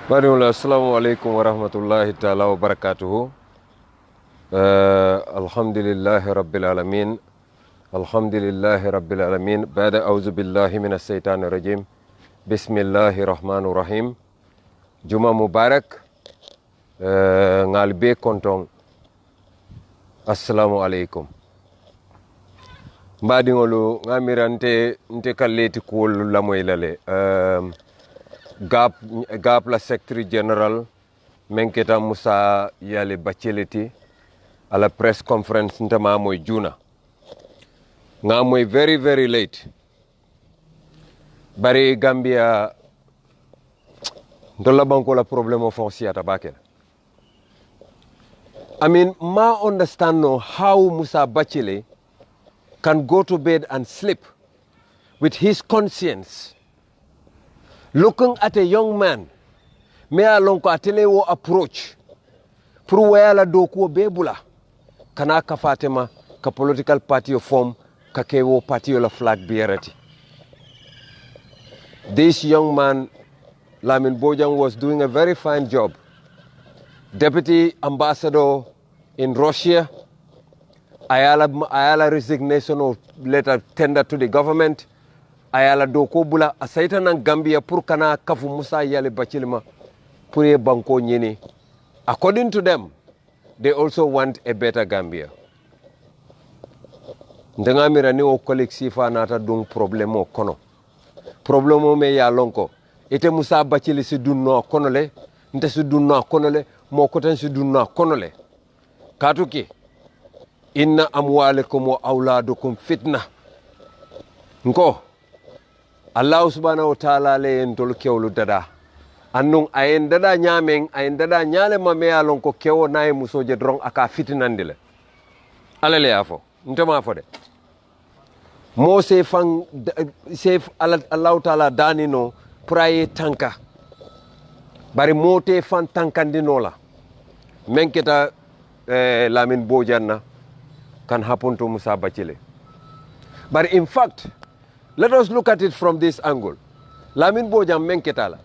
Badula, assalamu alaikum wa rahmatullahi ta'ala wa barakatuhu. Alhamdulillahi rabbil alamin. Alhamdulillahi rabbil alamin. Bada auzu billahi minas shaitani rajim. Bismillahir rahmanir rahim. Juma Mubarak. Ngalbe kontong. Assalamu alaikum. Mbadingolu ngamirante nte kalleti kuwol lamoylale. Gap la secretary general menketa musa yale batchilly à la press conference ntama moy juna nga moy very late bari Gambia ndola banko la problème foncier tabakel. I mean, ma understand no how Musa Batchilly can go to bed and sleep with his conscience looking at a young man, me along ko atele wo approach pour wayala do ko bebula kana ka Fatima ka political party form ka kewo party la flag bearati. This young man, Lamin Bojang, was doing a very fine job. Deputy ambassador in Russia, ayala resignation or letter tender to the government. Ayala doko bula asaita nan Gambia pour kana kafu Musa yale Batchilly pour ye banko nyini. According to them, they also want a better Gambia. Ndenga mirani o kolik sifa nata dung problemo kono. Problemo me ya lonko. Ite Musa Batchilly si dunno konole, nte si dunno konole, mo koten si dunno konole. Katuki, inna amwalekum wa auladukum fitna. Nko, Allah subhanahu wa ta'ala le entol kewlu dada annun ayen dada nyamen ayen dada nyale mame alon ko kewo nay musoje drong aka fitinandile alale yafo ntema fo de mo se fan sef Allah ta'ala danino praye tanka bari mote fan tankandino la menketa Lamin Bojanna can happen to Musa Batchilly. But in fact, let us look at it from this angle. Lamin Bojang menketala.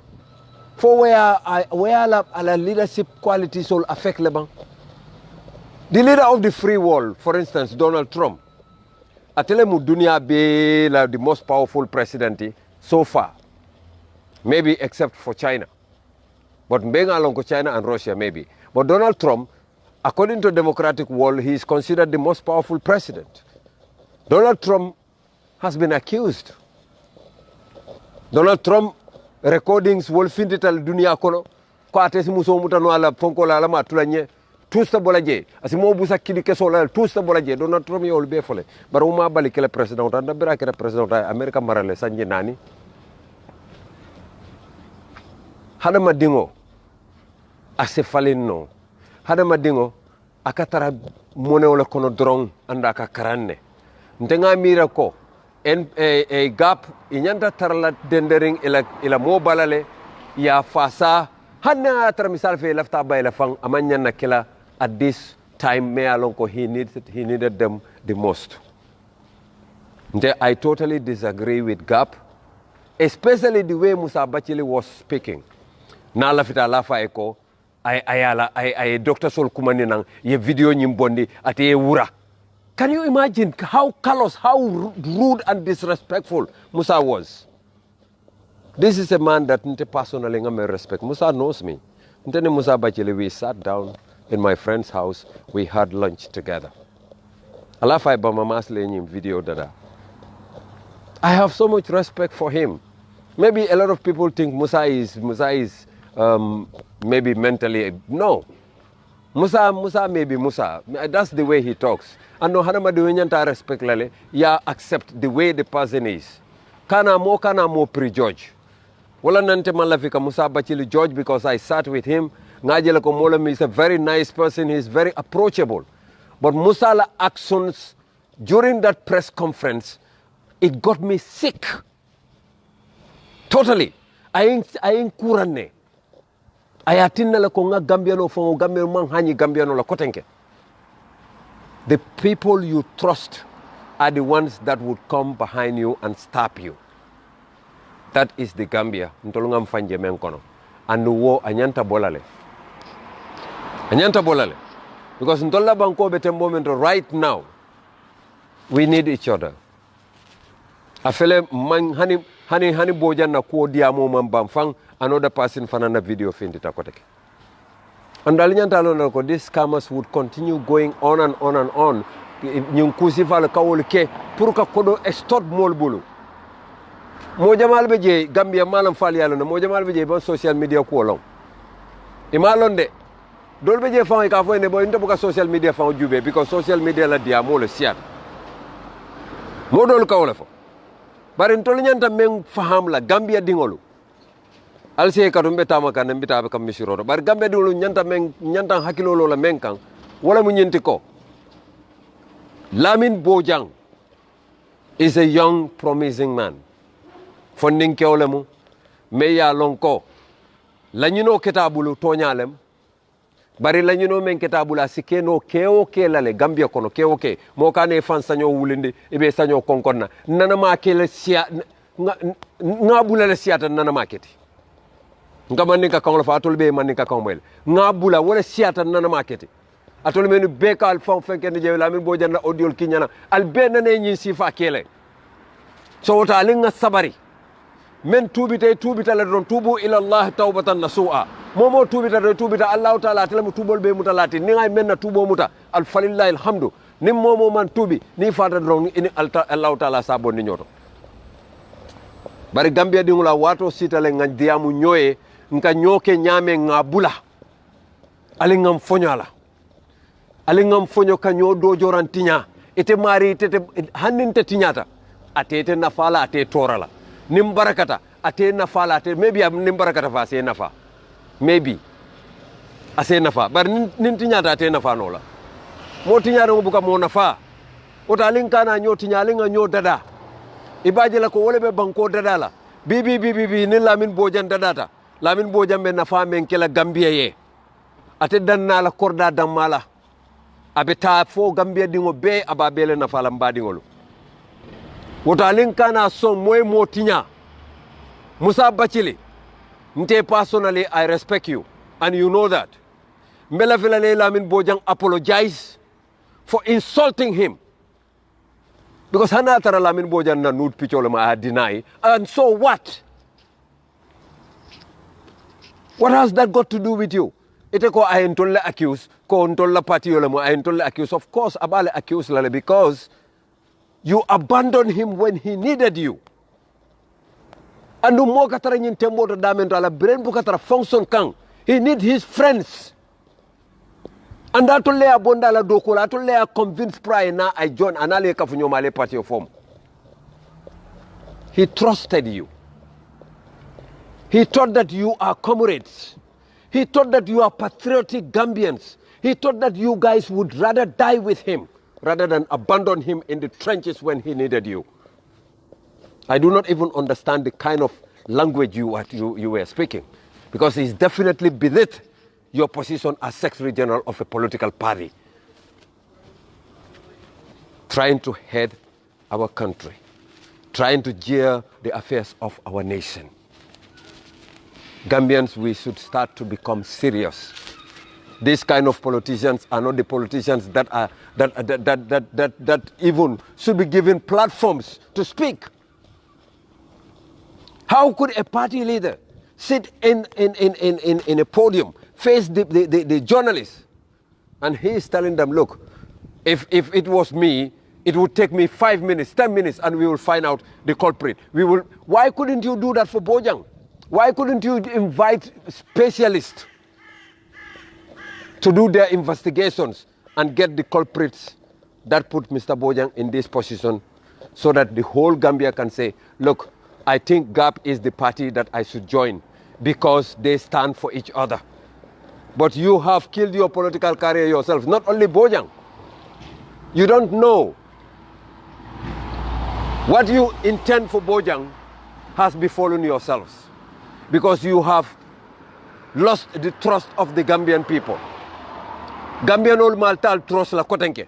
For where la leadership qualities will affect Lebanon. The leader of the free world, for instance, Donald Trump, atelemu dunia be the most powerful president so far. Maybe except for China. But being along with China and Russia, maybe. But Donald Trump, according to the democratic world, he is considered the most powerful president. Donald Trump has been accused. Donald Trump recordings will find it al dunia kono ko atesi muso mutano ala fonko la ma tulanye tusta bolaje asimo busa kidi keso la tusta bolaje Donald Trump yol be fole bar uma bali kele president anda bira kele president America marale sanje nani hada madingo ase falinno hada madingo akatara mone wala kono drong anda ka karanne ndenga mira ko a gap inyanta tarla dendering ila mo balale ya fasa hanna tar misal fe lafta bayla fang amanya na kila at this time me alon ko he needed them the most. I totally disagree with Gap, especially the way Musa Batchilly was speaking. Na lafita lafa eko ay Dr. Sol Kumani nang ye video nyimbondi ate ye wura. Can you imagine how callous, how rude and disrespectful Musa was? This is a man that personally I respect. Musa knows me. Musa Batchilly, we sat down in my friend's house. We had lunch together. BAMBA MASS video dada. I have so much respect for him. Maybe a lot of people think Musa is maybe mentally, no. Musa may be Musa. That's the way he talks. And no hanama duwenyanta respect lale, ya accept the way the person is. Kana mo prejudge. Wala nante malafika Musa Batchilly judge because I sat with him. Ngajela ko Molam is a very nice person. He's very approachable. But Musala actions during that press conference, it got me sick. Totally. I ain't kurane. Ayatinna la ko nga Gambiano fo Gambiano man hani Gambiano la kotenke. The people you trust are the ones that would come behind you and stab you. That is the Gambia. and wo anyanta bolale because ntolla banko be tembo right now we need each other afele man hani bojan na ko diamo man bamfang another person fanana video findi takoteke and alinyanta lon ko these scammers would continue going on and on and on nyun kusifal kawol ke pour ka kodo extort mol bulu mo jamal be je Gambia malam fal yalla no mo jamal be je ban social media ko long e malon de dol be je fa ka fo ne boy nte buka social media fa jube because social media la diamo le siat mo dol kawla fo bari ntol nyanta men faham la Gambia dingolu alse ka dumbe tama kan mbita be kam misiro bari Gambia dingolu nyanta hakilo la men kan wala mu nyenti ko Lamin Bojang is a young promising man funding kewlemu me ya lonko lañino ketabulu toñalem bari lañino men ketabula sikeno kewo kelale Gambia kono kewo ke mo kane fan saño wulinde ibe saño konkonna nana ma kele sia ngabula le siata nana ma keti ngamani ka kongla fa atolbe man ka kongmel ngabula wala siata nana ma keti atol menu bekal fon fenkene je Lamin Bojang na audio kinyana al benane nyi sifa kele so wota linga sabari men tubita la don tubu ila Allah tawbatan nasu'a momo tubita Allah taala telamu tubol be mutalati ni ngay men na tubo muta al falillahi alhamdu nim momo man tubi ni fata don ini Allah taala sabon ni nyoto bari Gambia dingula wato sitale nga diamu nyoye nka nyoke nyame ngabula ali ngam fonyala ali ngam fonyo kanyo do jorantinya ete mari tete hanninte tinyata atete nafala ate torala nim barakata ate nafala ate maybe nim barakata fa se nafa maybe ase nafa bar nin tinyata ate nafa nola mo tinyata mo buka mo nafa o talin kana nyo tinyali nga nyo dada ibaje la ko wole be banko dada la bibi ni Lamin Bojang dadata Lamin Bojang be nafa men kala Gambia ye ate danna la korda damala abeta fo Gambia dingo be ababele nafala mbadingolo wotalin kana son moy motinya musa batchilly nte personally I respect you and you know that mbela vela Lamin Bojang apologize for insulting him because hana tara Lamin Bojang na nude picture ma deny and so what has that got to do with you ite ko ay ntolle accuse ko ntolla party yo mo ay ntolle accuse of course abale accuse lale because you abandoned him when he needed you. Andu mo katara nyin tembo to damen to ala brain bu katara function kan. He need his friends. And that to lay abonda la dokola to lay convince pride na I join anale kafunyo male party form. He trusted you. He thought that you are comrades. He thought that you are patriotic Gambians. He thought that you guys would rather die with him rather than abandon him in the trenches when he needed you. I do not even understand the kind of language you were speaking, because he's definitely beneath your position as Secretary General of a political party, trying to head our country, trying to gear the affairs of our nation. Gambians, we should start to become serious. These kind of politicians are not the politicians that even should be given platforms to speak. How could a party leader sit in a podium, face the journalists, and he is telling them, look, if it was me, it would take me 5 minutes, 10 minutes, and we will find out the culprit. Why couldn't you do that for Bojang? Why couldn't you invite specialists to do their investigations and get the culprits that put Mr. Bojang in this position, so that the whole Gambia can say, look, I think GAP is the party that I should join because they stand for each other. But you have killed your political career yourself, not only Bojang. You don't know what you intend for Bojang has befallen yourselves, because you have lost the trust of the Gambian people. Gambian ol maltal trust la kotenke.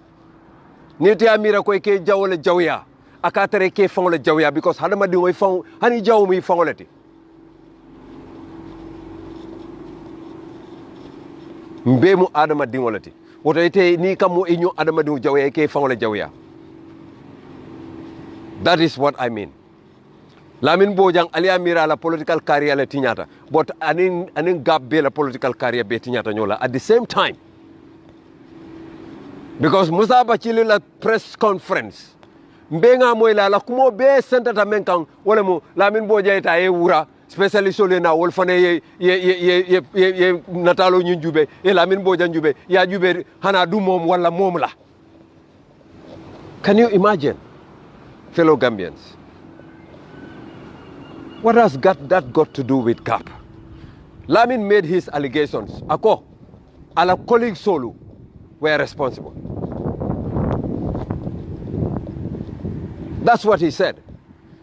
Niti amira ko ke jawole jawya akatare ke fongole jawya, because hadama di way fong hani jawmi fongoleti. mbemu adama dingolati woto ite ni kamo inyo adama dingo jawya ke fawla jawya. That is what I mean. Lamin bojang alia mira la political career la tinyata, but anin gap be la political career be tinyata nyola at the same time. Because musa batchilly la press conference mbenga moy la kumo be sentata men kan wala mo Lamin bojang ta e wura especially so le na wol fane ye natalo ñu jube e Lamin bojang jube ya jube hana du mom wala mom la. Can you imagine, fellow Gambians? What has that got to do with GAP? Lamin made his allegations. Ako, our colleague Solu were responsible. That's what he said.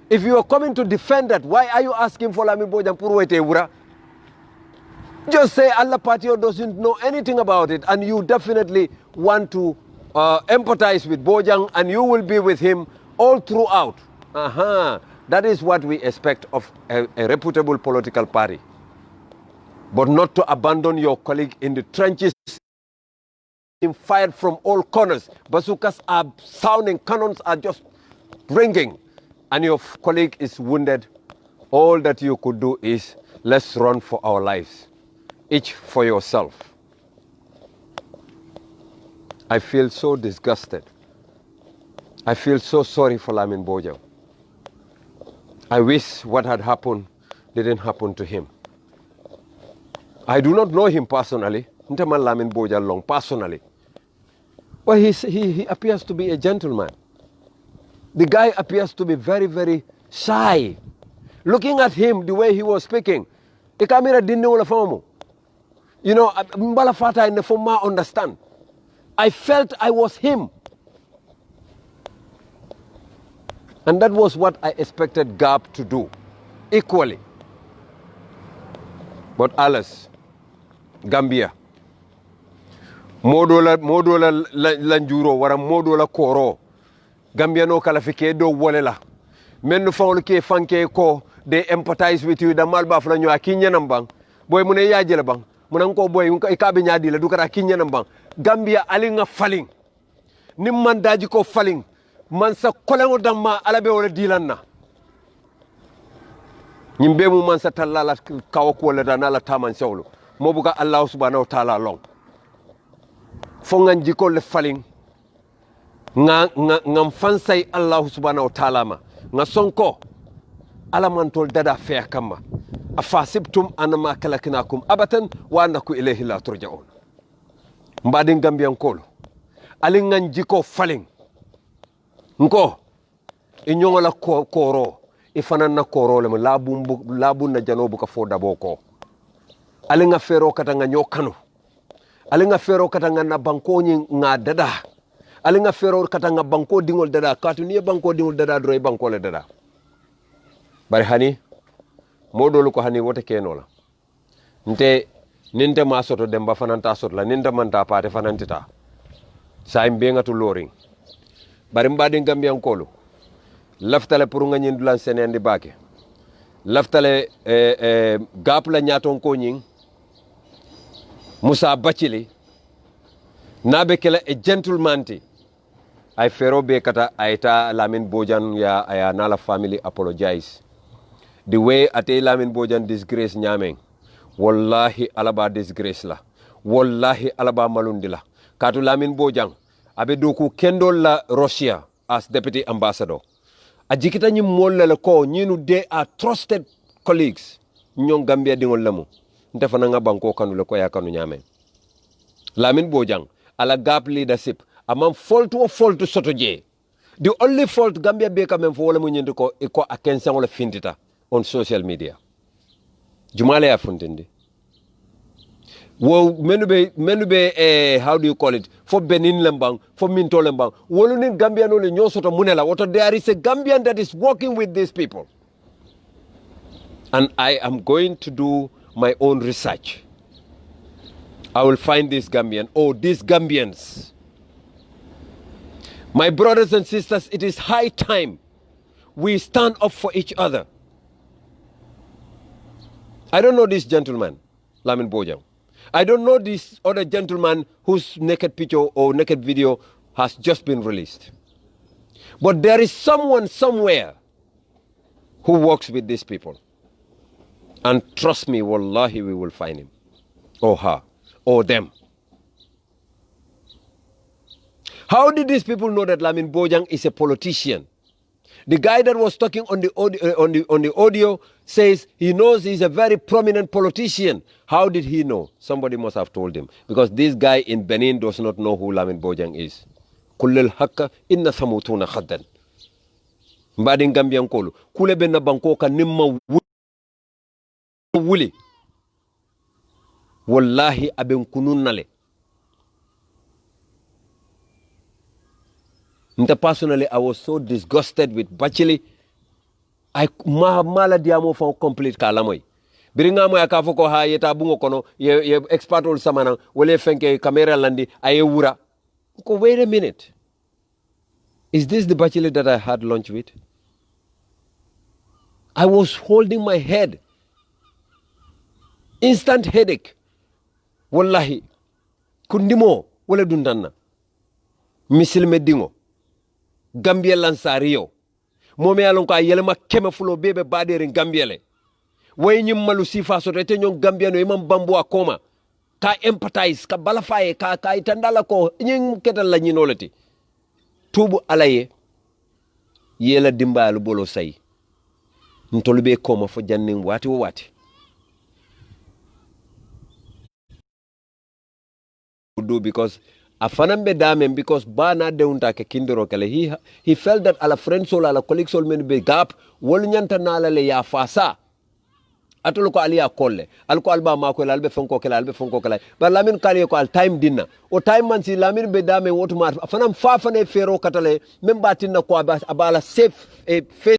If you are coming to defend that, why are you asking for Lamin Bojang Purwete Wura? Just say Allah Patio doesn't know anything about it, and you definitely want to empathize with Bojang, and you will be with him all throughout. That is what we expect of a reputable political party. But not to abandon your colleague in the trenches, fired from all corners. Bazookas are sounding, cannons are just ringing, and your colleague is wounded. All that you could do is, let's run for our lives, each for yourself. I feel so disgusted. I feel so sorry for Lamin Bojang. I wish what had happened didn't happen to him. I do not know him personally, Ntaman Lamin Bojang long personally. But he appears to be a gentleman. The guy appears to be very, very shy. Looking at him, the way he was speaking, you know, mbala fata in the forma understand. I felt I was him. And that was what I expected GAP to do, equally. But alas, Gambia, modola lanjuro wara modola koro, Gambia no kalafike do wolela. Men no fawlu ke fanke ko, they empathize with you, da malba fla nyo akinya nambang. Boy mune yajela bang, munan ko boy ikabe nyadi la dukara akinya nambang. Gambia alinga faling. Nimman daji ko faling. Man sa kolengo damma alabe wala dilanna nyimbe mu man sa talala kawako wala danala taman sewlu mo buka Allah subhanahu wa ta'ala long fo ngan jiko le faling ngam fansay Allah subhanahu wa ta'ala ma nga sonko alamantol dada fe kama afasibtum anama kalakinakum abatan wa annakum ilayhi la turja'un mbadin gambian kolo ali ngan jiko faling nko inyongo la koro ifana na koro le labu na janobu ka foda boko alinga fero katanga nyokano alinga fero katanga na banko nyi nga dada alinga fero katanga banko dingol dada katu ni banko dingol dada droy banko le dada bari hani modolu ko hani wote kenola ninte ma soto demba fananta soto la ninte manta pate fanantita sa imbe ngatu loring bari mbadin Gambian kolo laftale pour nga ñindulan senendi bake laftale GAP la ñaton ko ñing musa batchilly nabe kala a gentleman ti ay fero be kata ayta Lamin Bojang ya aya nala family apologize the way ate Lamin Bojang disgrace ñameng wallahi alaba disgrace la wallahi alaba malundi la katu Lamin Bojang abe doku kendol la Russia as deputy ambassador ajikita ñi molle ko ñinu they are trusted colleagues ñon Gambia dingol lamu ndefa nga banko kanu le ko yakanu ñame Lamin Bojang ala GAP leadership amam fault soto je the only fault Gambia be quand même fo wala mu ñindi ko ko akensan wala findita on social media jumale ya funtindi wo menube how do you call it for Benin lembang for Minto lembang wolu ni Gambian no le nyosoto munela woto there is a Gambian that is working with these people, and I am going to do my own research. I will find this Gambian these Gambians. My brothers and sisters, it is high time we stand up for each other. I don't know this gentleman, Lamin Bojang. I don't know this other gentleman whose naked picture or naked video has just been released. But there is someone somewhere who works with these people. And trust me, wallahi, we will find him. Or her. Or them. How did these people know that Lamin Bojang is a politician? The guy that was talking on the audio says he knows he's a very prominent politician. How did he know? Somebody must have told him. Because this guy in Benin does not know who Lamin Bojang is. Kullil hakka inna samutuna khaddan. Mbadin Gambian kolu. Kule benna bankoka nimma wuli. Wallahi aben kunun nale. Personally, I was so disgusted with batchilly. I mala diamo for complete kalamoy. Biringa mo yakafo ko ha yeta bungo kono ye expert ol samana wole fenke camera landi aye wura. Ko wait a minute. Is this the batchilly that I had lunch with? I was holding my head. Instant headache. Wallahi. Kundimo wala dundanna. Misil medingo. Gambia lansario momi alon ko yelema keme fulo bebe badere Gambiele way nyim malu sifa so rete nyon Gambia no imam bambu akoma ka empathize ka balafaye ka itandala ko nyin ketal la nyinolati tubu alaye yela dimbalu bolo say ntolube koma fo jannin wati wati do because afanambe damen because bana deunta ke kindoro kale he felt that ala friends or ala colleagues all men be gap wol nyanta nala le ya fasa atolo ko aliya kolle alko alba ma ko albe fonko kala ba lamin kale ko al time dinna o time man si lamin be damen wotuma fanam fa fane fero katale memba tinna ko abala safe